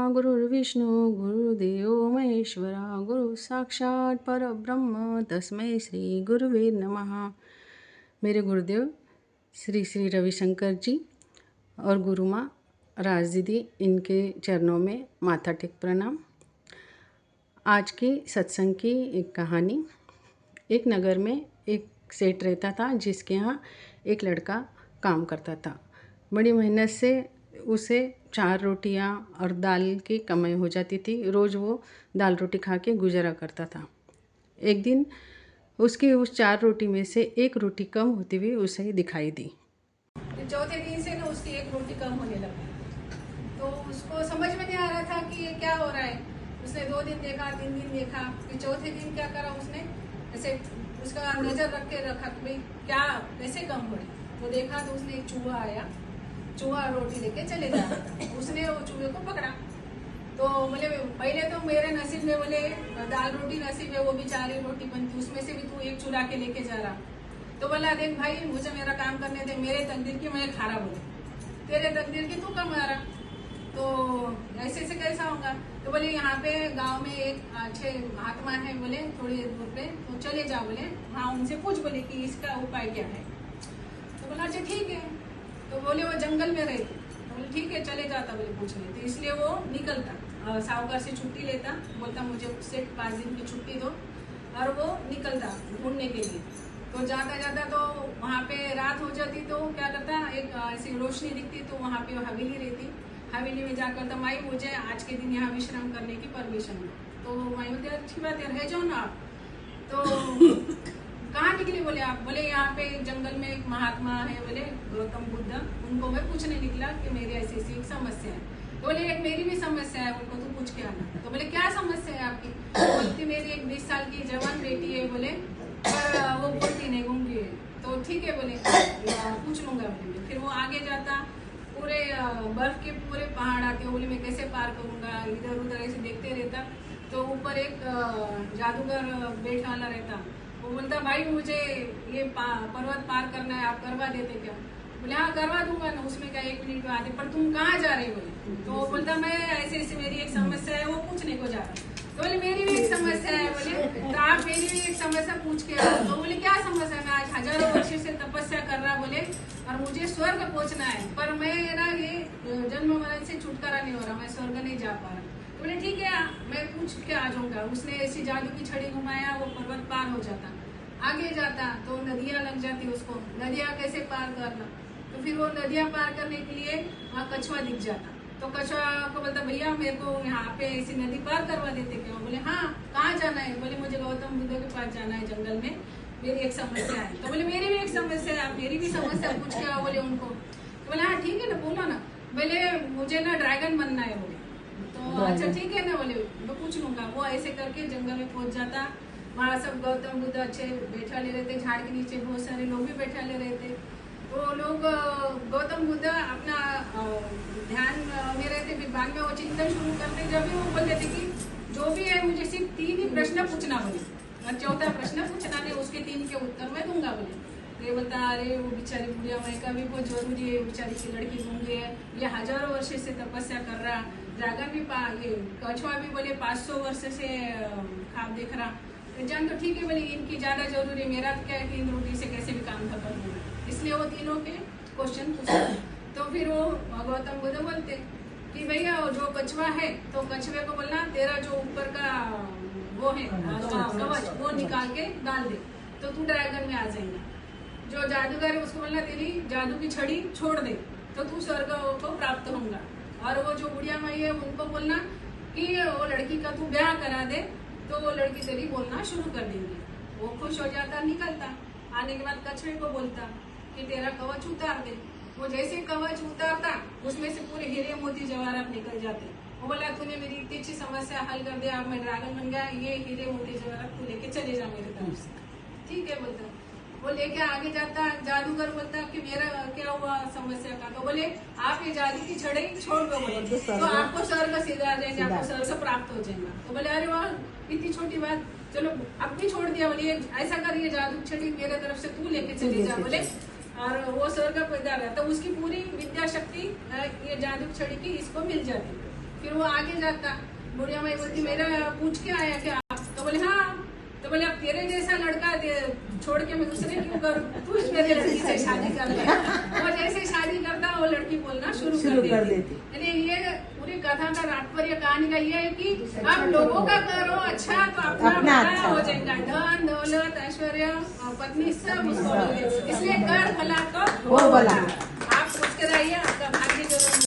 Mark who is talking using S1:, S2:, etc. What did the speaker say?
S1: गुरुर्विष्णु गुरुदेव महेश्वरा गुरु साक्षात परब्रह्म तस्मै श्री गुरुवे नमः। मेरे गुरुदेव श्री श्री रविशंकर जी और गुरु माँ राज दीदी, इनके चरणों में माथा टेक प्रणाम। आज की सत्संग की एक कहानी। एक नगर में एक सेठ रहता था जिसके यहाँ एक लड़का काम करता था। बड़ी मेहनत से उसे 4 रोटियां और दाल की कमाई हो जाती थी। रोज़ वो दाल रोटी खा के गुजारा करता था। एक दिन उसकी उस 4 रोटी में से एक रोटी कम होती हुई उसे दिखाई दी।
S2: चौथे दिन से ना उसकी एक रोटी कम होने लगी, तो उसको समझ में नहीं आ रहा था कि ये क्या हो रहा है। उसने 2 दिन देखा, 3 दिन देखा, फिर चौथे दिन क्या करा उसने, ऐसे उसका नजर रख के रखा कि भाई क्या कैसे कम हो रही। तो देखा तो उसने एक चूहा आया, चूहा रोटी लेके चले जा रहा था। उसने वो चूहे को पकड़ा। तो बोले पहले तो मेरे नसीब में बोले दाल रोटी नसीब है, वो भी 4 ही रोटी बनती, उसमें से भी तू एक चुरा के लेके जा रहा। तो बोला देख भाई, मुझे मेरा काम करने दे, मेरे तकदीर की मैं खा रहा, बोले तेरे तकदीर की तू कम आ रहा, तो ऐसे से कैसा होगा। तो बोले यहाँ पे गांव में एक अच्छे महात्मा है, बोले थोड़ी दूर पे, तो चले जाओ, बोले हाँ उनसे पूछ, बोले कि इसका उपाय क्या है। तो बोला अच्छा ठीक है। तो बोले वो जंगल में रहते, तो बोले ठीक है चले जाता, बोले पूछने। तो इसलिए वो निकलता, साहूकार से छुट्टी लेता, बोलता मुझे उससे 5 दिन की छुट्टी दो, और वो निकलता ढूंढने के लिए। तो जाता जाता तो वहाँ पे रात हो जाती, तो क्या करता, एक ऐसी रोशनी दिखती, तो वहाँ पे हवेली रहती। हवेली में जाकर तो माई मुझे आज के दिन यहाँ विश्राम करने की परमिशन है। तो माई बोलती अच्छी बात है, रह जाओ ना आप। तो कहाँ निकली, बोले आप, बोले यहाँ पे जंगल में एक महात्मा है, बोले गौतम बुद्ध, उनको मैं पूछने निकला कि मेरी ऐसी ऐसी एक समस्या है। तो बोले एक मेरी भी समस्या है, उनको तू पूछ के आना। तो बोले क्या समस्या है आपकी। बोलती मेरी एक 20 साल की जवान बेटी है, बोले पर वो बोलती नहीं, गूंगी है। तो ठीक है बोले पूछ लूंगा, बोले। फिर वो आगे जाता, पूरे बर्फ के पूरे पहाड़ आते, बोले मैं कैसे पार करूंगा, इधर उधर ऐसे देखते रहता। तो ऊपर एक जादूगर बैठा वाला रहता, वो बोलता भाई मुझे ये पर्वत पार करना है, आप करवा देते क्या। बोले हाँ करवा दूंगा ना, उसमें क्या 1 मिनट में आते। पर तुम कहाँ जा रहे, बोले। तो बोलता मैं ऐसे ऐसे मेरी एक समस्या है, वो पूछने को जा रहा। तो बोले मेरी भी एक समस्या है, बोले तो आप मेरी भी एक समस्या पूछ के आओ। तो बोले क्या समस्या, मैं आज हजारों वर्ष से तपस्या कर रहा, बोले और मुझे स्वर्ग पहुंचना है, पर मैं ना ये जन्म मरण से छुटकारा नहीं हो रहा, मैं स्वर्ग नहीं जा पा रहा। तो बोले ठीक है मैं पूछ के आ जाऊंगा। उसने ऐसी जादू की छड़ी घुमाया, वो पर्वत पार हो जाता। आगे जाता तो नदियां लग जाती उसको, नदियां कैसे पार करना। तो फिर वो नदियां पार करने के लिए वहाँ कछुआ दिख जाता। तो कछुआ को बोलता भैया मेरे को यहाँ पे ऐसी नदी पार करवा देते क्या। बोले हाँ कहाँ जाना है, बोले मुझे गौतम बुद्ध के पास जाना है, जंगल में मेरी एक समस्या है। तो बोले मेरी भी एक समस्या है, आप मेरी भी समस्या पूछ के आओ, बोले उनको। तो बोले हाँ ठीक है ना, बोलो ना। बोले मुझे ना ड्रैगन बनना है, बोले। तो अच्छा ठीक है ना, बोले मैं पूछ लूंगा। वो ऐसे करके जंगल में पहुंच जाता। वहाँ सब गौतम बुद्ध अच्छे बैठा ले रहते, झाड़ के नीचे बहुत सारे लोग भी बैठा ले रहते। तो लोग गौतम बुद्ध अपना ध्यान में रहते, फिर बाद में वो चिंतन शुरू करते। जब भी वो बोलते थे कि जो भी है मुझे सिर्फ 3 ही प्रश्न पूछना, बोले और 4था प्रश्न पूछना नहीं, उसके 3 के उत्तर मैं दूंगा, बोले। ये बोलता अरे वो बेचारी बुढ़िया माई का भी बहुत जरूरी है, बेचारी की लड़की गूंगी है, ये हजारों वर्ष से तपस्या कर रहा, ड्रैगन भी ये कछुआ भी बोले 500 वर्ष से खाब देख रहा। जान तो ठीक है, बोले इनकी ज्यादा जरूरी है, मेरा क्या है कि इन रोटी से कैसे भी काम खत्म होगा, इसलिए वो तीनों के क्वेश्चन पूछते। तो फिर वो गौतम बुद्ध बोलते कि भैया जो कछुआ है, तो कछुए को बोलना तेरा जो ऊपर का वो है कवच, वो निकाल के डाल दे तो तू ड्रैगन में आ जाएगा। जो जादूगर है उसको बोलना तेरी जादू की छड़ी छोड़ दे तो तू स्वर्ग को प्राप्त होगा। और वो जो बुढ़िया माई है उनको बोलना कि वो लड़की का तू ब्याह करा दे, तो वो लड़की तेरी बोलना शुरू कर देंगे। वो खुश हो जाता, निकलता। आने के बाद कछुए को बोलता कि तेरा कवच उतार दे। वो जैसे कवच उतारता, उसमें से पूरे हीरे मोती जवाहरात निकल जाते। वो बोला तूने मेरी इतनी अच्छी समस्या हल कर दिया, अब मैं ड्रैगन बन गया, ये हीरे मोती जवाहरात तू लेके चले जा मेरे तरफ से। ठीक है बोलता। वो लेके आगे जाता। जादूगर बोलता कि मेरा क्या हुआ समस्या का। तो बोले आप ये जादू की छड़ी छोड़ दो, बोले तो आपको स्वर्ग सीधा आ जाएगा, आपको स्वर्ग प्राप्त हो जाएगा। तो बोले अरे वाह इतनी छोटी बात, चलो अब भी छोड़ दिया। बोले ऐसा करिए जादू छड़ी मेरे तरफ से तू लेके चली जा, बोले और वो स्वर्ग पैदा रहता। तो उसकी पूरी विद्या शक्ति ये जादू छड़ी की इसको मिल जाती। फिर वो आगे जाता, बुढ़िया माई बोलती मेरा पूछ के आया क्या? तो बोले हाँ। तो बोले अब तेरे जैसा लड़का छोड़ के मैं दूसरे क्यों करूं, तू मेरे लड़की से शादी कर ले। वो जैसे शादी करता वो लड़की बोलना शुरू कर देती। यानी ये पूरी कथा का तात्पर्य कहानी का ये है कि आप लोगों का करो अच्छा तो अपना भला हो जाएगा, धन दौलत ऐश्वर्य पत्नी सब उसको, इसलिए कर भला तो वो भला। आप सोच के रहिए।